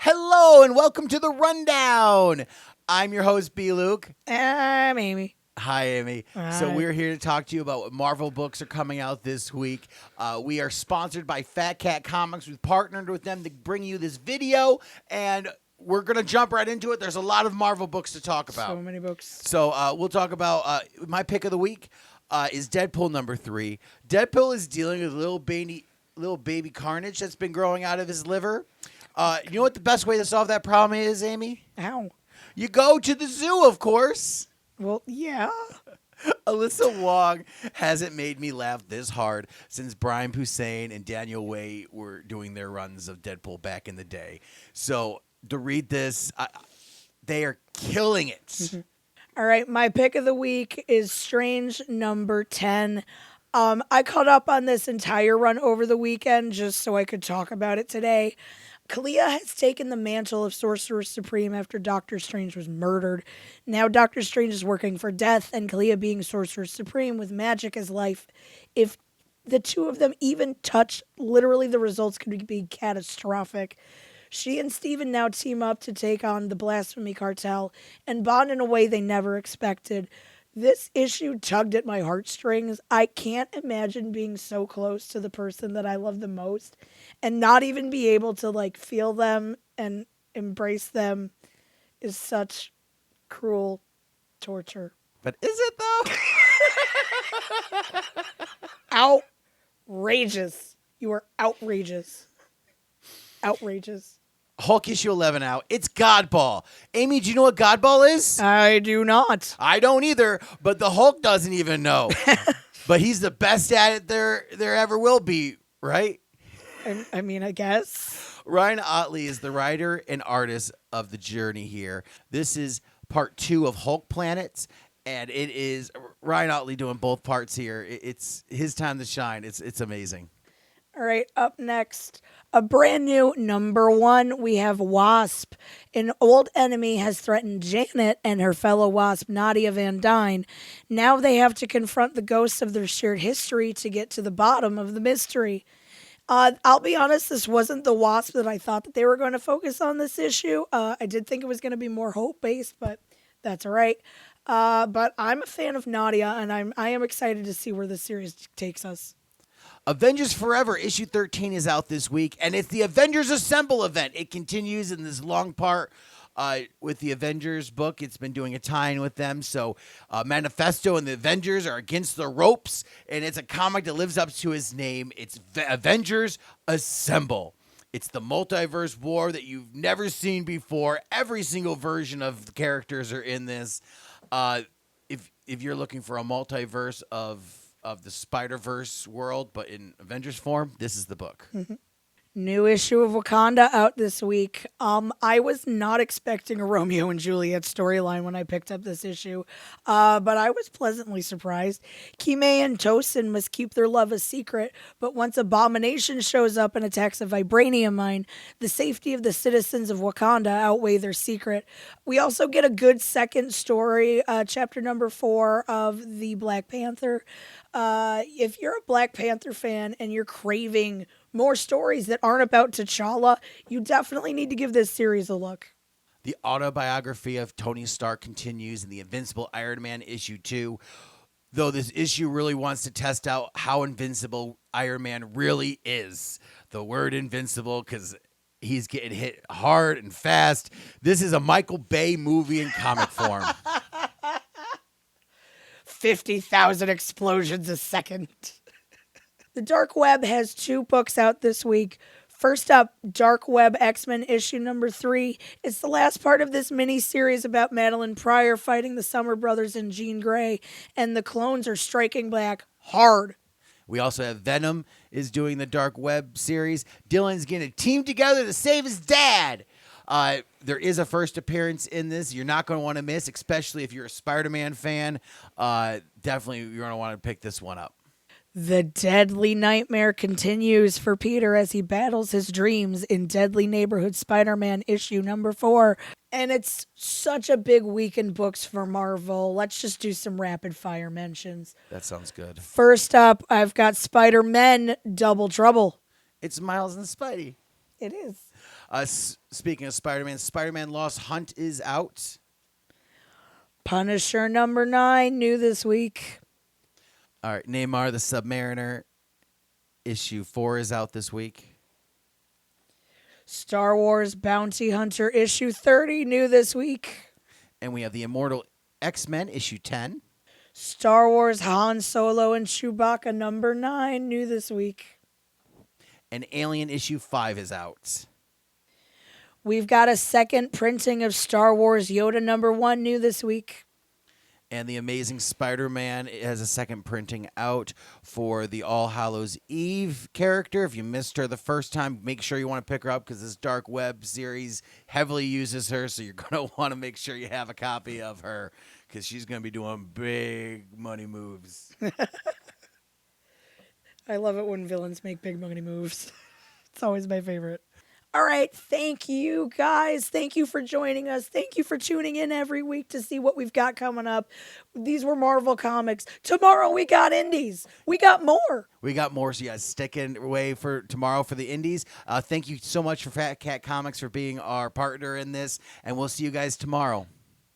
Hello and welcome to the Rundown. I'm your host, B. Luke. I'm Amy. Hi, Amy. So Hi. we're here to talk to you about what Marvel books are coming out this week. We are sponsored by Fat Cat Comics. We've partnered with them to bring you this video, and we're going to jump right into it. There's a lot of Marvel books to talk about. So many books. So we'll talk about my pick of the week is Deadpool #3. Deadpool is dealing with little baby carnage that's been growing out of his liver. You know what the best way to solve that problem is, Amy? How? You go to the zoo, of course. Well, yeah. Alyssa Wong hasn't made me laugh this hard since Brian Posehn and Daniel Way were doing their runs of Deadpool back in the day. So to read this, they are killing it. All right, my pick of the week is Strange #10. I caught up on this entire run over the weekend just so I could talk about it today. Kalia has taken the mantle of Sorcerer Supreme after Doctor Strange was murdered. Now Doctor Strange is working for Death, and Kalia being Sorcerer Supreme with magic as life. If the two of them even touch, literally the results could be catastrophic. She and Steven now team up to take on the Blasphemy Cartel and bond in a way they never expected. This issue tugged at my heartstrings. I can't imagine being so close to the person that I love the most and not even be able to feel them and embrace them is such cruel torture. But is it, though? Outrageous. You are outrageous. Outrageous. Hulk issue 11 out. It's Godball. Amy, do you know what Godball is? I do not. I don't either, but the Hulk doesn't even know. But he's the best at it there ever will be, right? I mean, I guess. Ryan Ottley is the writer and artist of the journey here. This is part 2 of Hulk Planets, and it is Ryan Ottley doing both parts here. It's his time to shine. It's amazing. All right, up next, a brand new #1. We have Wasp. An old enemy has threatened Janet and her fellow Wasp, Nadia Van Dyne. Now they have to confront the ghosts of their shared history to get to the bottom of the mystery. I'll be honest, this wasn't the Wasp that I thought that they were going to focus on this issue. I did think it was going to be more hope-based, but that's all right. But I'm a fan of Nadia, and I am excited to see where the series takes us. Avengers Forever issue 13 is out this week, and it's the Avengers Assemble event. It continues in this long part with the Avengers book. It's been doing a tie-in with them. So Manifesto and the Avengers are against the ropes, and it's a comic that lives up to his name. It's Avengers Assemble. It's the multiverse war that you've never seen before. Every single version of the characters are in this. If you're looking for a multiverse of the Spider-Verse world, but in Avengers form, this is the book. New issue of Wakanda out this week. I was not expecting a Romeo and Juliet storyline when I picked up this issue, but I was pleasantly surprised. Kime and Tosin must keep their love a secret, but once Abomination shows up and attacks a vibranium mine, the safety of the citizens of Wakanda outweigh their secret. We also get a good second story, chapter #4 of the Black Panther. If you're a Black Panther fan and you're craving more stories that aren't about T'Challa, you definitely need to give this series a look. The autobiography of Tony Stark continues in the Invincible Iron Man issue 2, though this issue really wants to test out how invincible Iron Man really is. The word invincible, because he's getting hit hard and fast. This is a Michael Bay movie in comic form. 50,000 explosions a second. The Dark Web has 2 books out this week. First up, Dark Web X-Men issue #3. It's the last part of this mini-series about Madeline Pryor fighting the Summer Brothers and Jean Grey, and the clones are striking back hard. We also have Venom is doing the Dark Web series. Dylan's going to team together to save his dad. There is a first appearance in this you're not going to want to miss, especially if you're a Spider-Man fan. Definitely you're going to want to pick this one up. The deadly nightmare continues for Peter as he battles his dreams in Deadly Neighborhood Spider-Man issue #4. And it's such a big week in books for Marvel. Let's just do some rapid fire mentions. That sounds good. First up, I've got Spider-Man Double Trouble. It's Miles and Spidey. It is. Speaking of Spider-Man Lost Hunt is out. Punisher number 9, new this week. All right, Neymar the Submariner issue 4 is out this week. Star Wars Bounty Hunter issue 30, new this week. And we have the Immortal X-Men issue 10. Star Wars Han Solo and Chewbacca number 9, new this week. And Alien issue 5 is out. We've got a second printing of Star Wars Yoda number 1, new this week. And the Amazing Spider-Man has a second printing out for the All Hallows Eve character. If you missed her the first time, make sure you want to pick her up because this Dark Web series heavily uses her, so you're going to want to make sure you have a copy of her because she's going to be doing big money moves. I love it when villains make big money moves. It's always my favorite. All right, thank you guys. Thank you for joining us. Thank you for tuning in every week to see what we've got coming up. These were Marvel Comics. Tomorrow we got indies. We got more. We got more, so you guys stick in away for tomorrow for the indies. Thank you so much for Fat Cat Comics for being our partner in this, and we'll see you guys tomorrow.